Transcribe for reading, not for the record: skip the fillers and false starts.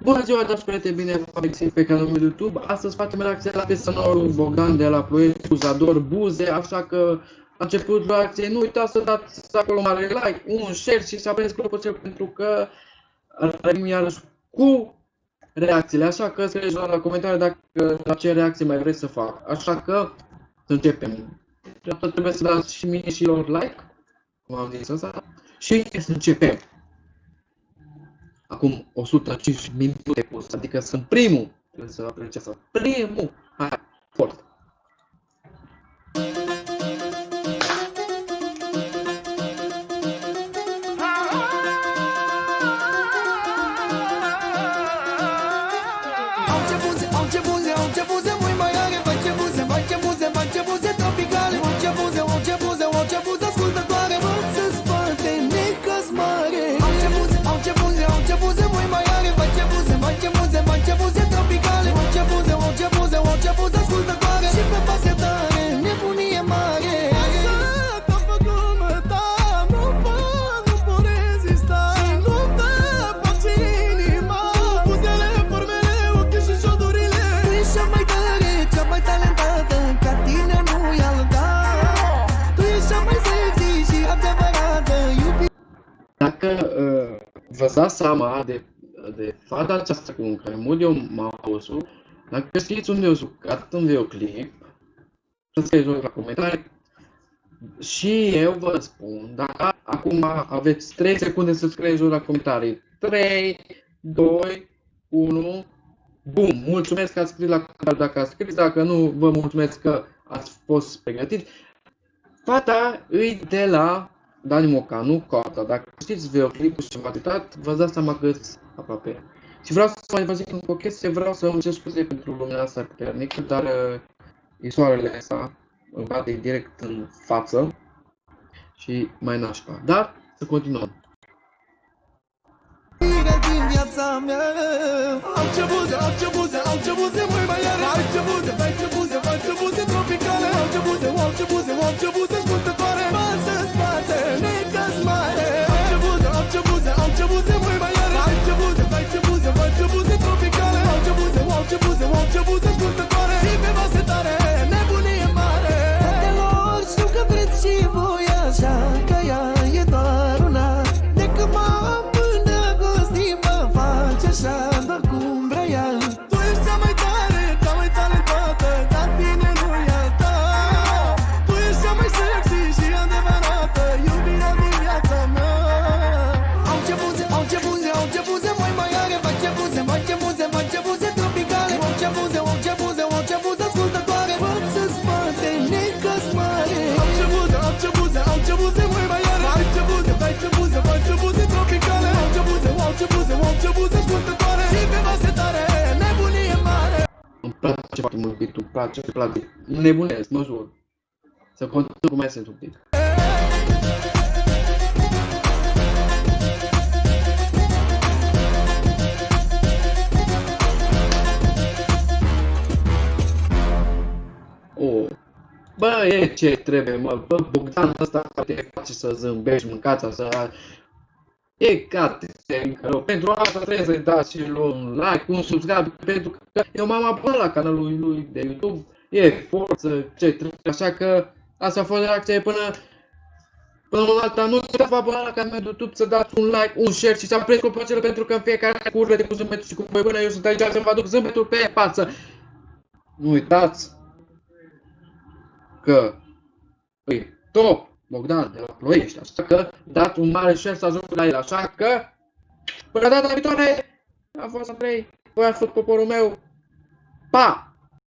Bună ziua, dragi prieteni, bine v-am găsit pe canalul meu YouTube. Astăzi facem reacție la piesa nouă lui Bogdan de la Ploiești, Zador Buze, așa că la început reacție, nu uitați să dați acolo mare like, un share și să aprindeți clopoțel pentru că revenim iarăși cu reacțiile, așa că scrieți la comentarii dacă la ce reacție mai vreți să fac. Așa că să începem. Trebuie să dați și mie și lor like, cum am zis asta, și să începem. Acum 105 minute pus, adică sunt primul. Trebuie să apreciați asta. Primul! Hai, fort! Au ce buze mult mai are, face buze tropicale. Au ce buze ascultătoare, vă să spate, necăs mare. Au ce buze mult mai are, face buze tropicale. Au ce buze ascultătoare și pe pase tare, nebunie mare. Așa ca pe glumă ta, nu pot rezista. Și nu te face inima, buzele, formele, ochii și șodurile. Tu ești cea mai tare, cea mai talentată, ca tine nu-i alta. Tu ești cea mai sexy și adevărată iubire. Dacă vă dați seama de fata aceasta cu care mut eu mouse-ul, dacă știți unde eu jucat în videoclip, să scrieți la comentarii și eu vă spun, dacă acum aveți 3 secunde să scrieți la comentarii. 3, 2, 1, bum! Mulțumesc că ați scris la comentarii dacă ați scris, dacă nu, vă mulțumesc că ați fost pregătiți. Fata îi de la Dani Mocanu, Coata. Dacă știți videoclipul și v-ați uitat, vă dați seama că sunt aproape. Și vreau să mai vă zic încă o chestie, vreau să îmi cer scuze pentru lumina asta puternică, dar e soarele ăsta, îmi bate direct în față și mai nașpa. Dar să continuăm. Din viața mea. Au ce buze mult mai are. Au ce buze tropicale. Au ce buze ascultătoare. Masă spate, necăs mare. Au ce buze mult mai are. Au ce buze tropicale. Au ce buze ascultătoare. Și pe masă tare, nebunie mare. Fetelor, știu că vreți și voi așa, că ea e doar una. De când m-am așa, doar cum vrea ea. Tu ești cea mai tare, cea mai talentată, dar tine nu-i alta. Tu ești cea mai sexy și adevărată iubirea din viața mea. Au ce buze mult mai are, face buze tropicale. Au ce buze ascultătoare, văd să spate, necăs mare. Au ce buze mult mai are, face buze tropicale. Au ce buze ascultătoare și pe vase tare, nebunie mare. Îmi place foarte mult beat-ul, îmi place. Nebunesc, mă jur. Să continui cu mai sunt un pic. Bă, e ce trebuie, mă, bă, Bogdan ăsta te face să zâmbești, mâncați să... E gata, pentru asta trebuie să-i dați și un like, un subscribe, pentru că eu m-am abonat la canalul lui de YouTube, e forță, ce trebuie, așa că asta a fost reacția până în alta. Nu uitați, vă abonați la canalul de YouTube, să dați un like, un share și să apreciați clopoțelul pentru că în fiecare cu urlete, cu zâmbetul și cu voi până eu sunt aici să vă aduc zâmbetul pe față. Nu uitați că e top Bogdan de la Ploiești, așa că dați un mare share să ajung la el, așa că până data viitoare a fost Andrei, voi ați fost poporul meu, pa!